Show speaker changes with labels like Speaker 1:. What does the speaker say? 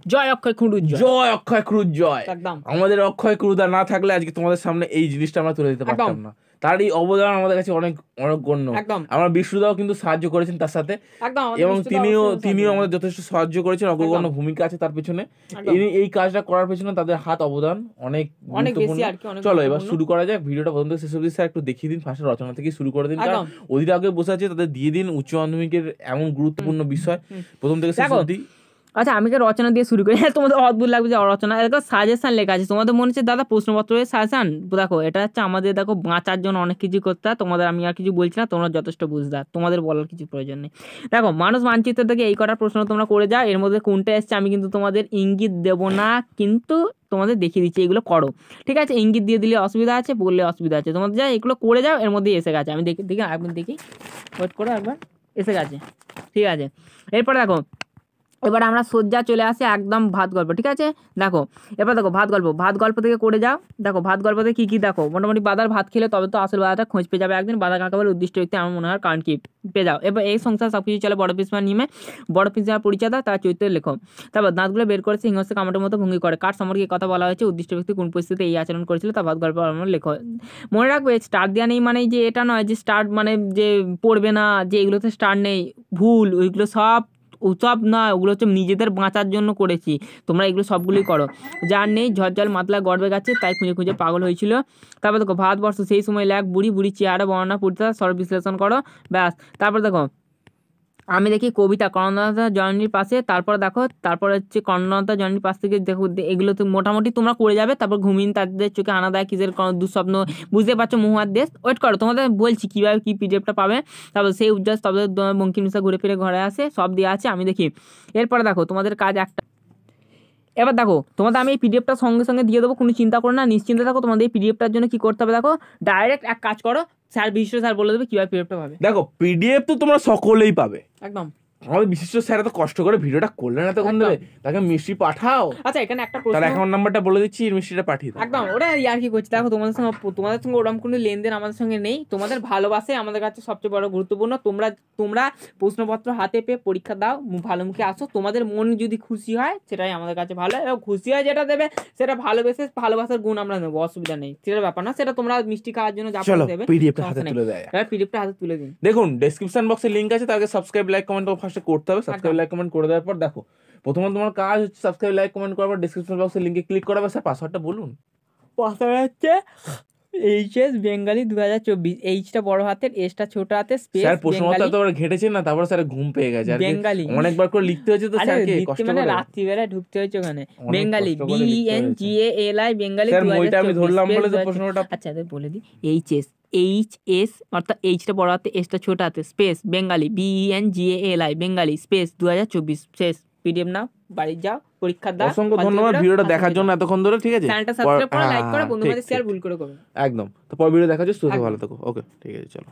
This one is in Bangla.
Speaker 1: জয় অক্ষয় ক্রুজ,
Speaker 2: জয় অক্ষয় ক্রুজ জয়।
Speaker 1: একদম
Speaker 2: আমাদের অক্ষয় ক্রুদা না থাকলে আজকে তোমাদের সামনে এই জিনিসটা আমরা তুলে দিতে পারতাম না। তার এই অবদান আমাদের কাছে অনেক অনেক গণ্য। আমার বিষ্ণুদাও কিন্তু সাহায্য করেছেন তার সাথে, এবং তিনিও আমাদের যথেষ্ট সাহায্য করেছেন, অগ্রগণ্য ভূমিকা আছে তার পেছনে। এই কাজটা করার পেছনে তাদের হাত অবদান অনেক গুরুত্বপূর্ণ। চলো এবার শুরু করা যাক ভিডিওটা। প্রথম থেকে শেষ অবধি স্যার একটু দেখিয়ে দিন, ফার্স্টে রচনা থেকে শুরু করে দিন, কারণ ওদিকে আগে বসে আছে তাদের দিয়ে দিন উচ্চ মাধ্যমিকের এমন গুরুত্বপূর্ণ বিষয় প্রথম থেকে শেষ অবধি।
Speaker 1: আচ্ছা আমি রচনা দিয়ে শুরু করি। তোমাদের অদ্ভুত লাগবে যে রচনা, দেখো সাজেশন লেখা আছে। তোমাদের মনে হচ্ছে দাদা প্রশ্নপত্রের সাজেশন, দেখো এটা হচ্ছে আমাদের দেখো বাঁচার জন্য অনেক কিছু করতে হয়। তোমাদের আমি আর কিছু বলছি না, তোমরা যথেষ্ট বুঝদার, তোমাদের বলার কিছু প্রয়োজন নেই। দেখো মানুষ মানচিত্র থেকে এই কটার প্রশ্ন তোমরা করে যাও, এর মধ্যে কোনটা এসছে আমি কিন্তু তোমাদের ইঙ্গিত দেবো না, কিন্তু তোমাদের দেখিয়ে দিচ্ছি এগুলো করো, ঠিক আছে? ইঙ্গিত দিয়ে দিলে অসুবিধা আছে, বললে অসুবিধা আছে, তোমাদের যা এগুলো করে যাও, এর মধ্যে এসে গেছে। আমি দেখি একবার দেখি, ওয়েট করো একবার, এসে গেছে, ঠিক আছে? এরপরে দেখো এবার আমরা সজ্জা চলে আসি একদম ভাত গল্প, ঠিক আছে? দেখো এবার দেখো ভাত গল্প থেকে করে যাও। দেখো ভাত গল্পতে কী কী দেখো, মোটামুটি বাদার ভাত খেলে তবে তো আসল বাদাটা খোঁজ পেয়ে যাবে একদিন। বাদা কাকে বলে উদ্দিষ্ট ব্যক্তি, আমার মনে হয় কারণ কি পেয়ে যাও। এবার এই সংসার সব কিছু চলে বড় পিসমা নিয়মে, বড় পিসমা পরিচয় দাও, তার চরিত্রের লেখো। তারপর দাঁতগুলো বের করেছে, হিংস্র কামড়ের মতো ভঙ্গি করে, কার সম্পর্কে কথা বলা হয়েছে, উদ্দিষ্ট ব্যক্তি কোন পরিস্থিতিতে এই আচরণ করেছিল, তা ভাত গল্প আমার লেখো। মনে রাখবে স্টার দেওয়া নেই মানে যে এটা নয় যে স্টার মানে যে পড়বে না, যে এগুলোতে স্টার নেই, ভুল। ওইগুলো সব না, ওগুলো হচ্ছে নিজেদের বাঁচার জন্য করেছি, তোমরা এগুলো সবগুলোই করো। যার নেই ঝড় মাতলা গড়বে গাছে, তাই খুঁজে খুঁজে পাগল হয়েছিল। তারপর দেখো ভারতবর্ষ সেই সময় লেখ বুড়ি চেয়ারে বর্ণনা পড়তে সর্ব বিশ্লেষণ করো, ব্যাস। তারপর দেখো আমি দেখি কবিতা কর্ণনাথা জননীর পাশে, তারপর দেখো তারপর হচ্ছে কর্ণনাথা জননীর পাশ থেকে দেখো এগুলো তো মোটামুটি তোমরা করে যাবে। তারপর ঘুমিন তাদের চোখে আনা দেয় কিসের দুঃস্বপ্ন, বুঝতে পারছো মহুয়ার দেশ। ওয়েট করো, তোমাদের বলছি কীভাবে কী পিডিএফটা পাবে। তারপর সেই উজ্জ্বল তবে বঙ্কিমসা ঘুরে ফিরে ঘরে আসে, সব দেওয়া আছে, আমি দেখি। এরপরে দেখো তোমাদের কাজ একটা, এবার দেখো তোমাদের আমি এই পিডিএফটা সঙ্গে সঙ্গে দিয়ে দেবো, কোনো চিন্তা করো না, নিশ্চিন্তে থাকো। তোমাদের এই পিডিএফটার জন্য কি করতে হবে দেখো, ডাইরেক্ট এক কাজ করো, স্যার বলে দেবে কীভাবে পিডিএফটা পাবে।
Speaker 2: দেখো পিডিএফ তো তোমরা সকলেই পাবে,
Speaker 1: একদম।
Speaker 2: আমাদের বিশিষ্ট স্যার এত কষ্ট করে ভিডিওটা করলেন এতক্ষণ ধরে, তাকে মিষ্টি পাঠাও।
Speaker 1: আচ্ছা এখানে একটা প্রশ্ন,
Speaker 2: তার অ্যাকাউন্ট নাম্বারটা বলে দিচ্ছি, মিষ্টিটা পাঠিয়ে দাও।
Speaker 1: একদম ওরা ইয়ার কি করছে। দেখো তোমাদের সঙ্গে ওরকম কোনো লেনদেন আমাদের সঙ্গে নেই, তোমাদের ভালোবাসে আমাদের কাছে সবচেয়ে বড় গুরুত্বপূর্ণ। তোমরা প্রশ্নপত্র হাতে পেয়ে পরীক্ষা দাও, ভালো মুখে আসো, তোমাদের মন যদি খুশি হয় সেটাই আমাদের কাছে ভালো, এবং খুশি হয় যেটা দেবে সেটা ভালোবাসার গুণ আমরা নেবো, অসুবিধা নেই, সেটা ব্যাপার না। সেটা তোমরা মিষ্টি খাওয়ার জন্য যা দেবে
Speaker 2: পিডিএফটা হাতে তুলে দেয়,
Speaker 1: পিডিএফটা হাতে তুলে দিন।
Speaker 2: দেখুন ডেসক্রিপশন বক্সে লিংক আছে, তাকে সাবস্ক্রাইব লাইক কমেন্ট ফার্স্টে করতে হবে। সাবস্ক্রাইব লাইক কমেন্ট করে দেওয়ার পর দেখো প্রথমে তোমার কাজ হচ্ছে সাবস্ক্রাইব লাইক কমেন্ট করার পর ডেসক্রিপশন বক্সের লিংকে ক্লিক করাবে। স্যার পাসওয়ার্ডটা বলুন।
Speaker 1: পাসওয়ার্ড হচ্ছে এইচএস বেঙ্গালি 2024, এইচটা বড় হাতের, এসটা ছোট হাতে, স্পেস
Speaker 2: স্যার প্রশ্নটা তো ঘেটেছে না, তারপর স্যার ঘুম পেয়ে গেছে আর
Speaker 1: বেঙ্গালি
Speaker 2: অনেকবার করে লিখতে হয়েছে তো স্যারকে কষ্ট করে,
Speaker 1: রাত্রিবেলা ঢুকতে হয়েছে ওখানে। বেঙ্গালি BENGALI বেঙ্গালি
Speaker 2: স্যার ওইটা আমি ধরলাম বলে তো প্রশ্নটা।
Speaker 1: আচ্ছা বলে দিই, এইচএস অর্থাৎ এইচটা বড় হাতে, এসটা ছোট হাতে, space Bengali BENGALI Bengali space 2024, শেষ। পিডিএফ নাও, বাড়ি যাও, পরীক্ষা দাও।
Speaker 2: অসংখ্য ধন্যবাদ ভিডিওটা দেখার জন্য এতক্ষণ ধরে, ঠিক আছে?
Speaker 1: চ্যানেলটা সাবস্ক্রাইব করো, লাইক করো, বন্ধুদের শেয়ার ভুল করে করো।
Speaker 2: একদম। তো পর ভিডিও দেখা যাচ্ছে, সুস্থ ভালো থাকো। ওকে ঠিক আছে, চলো।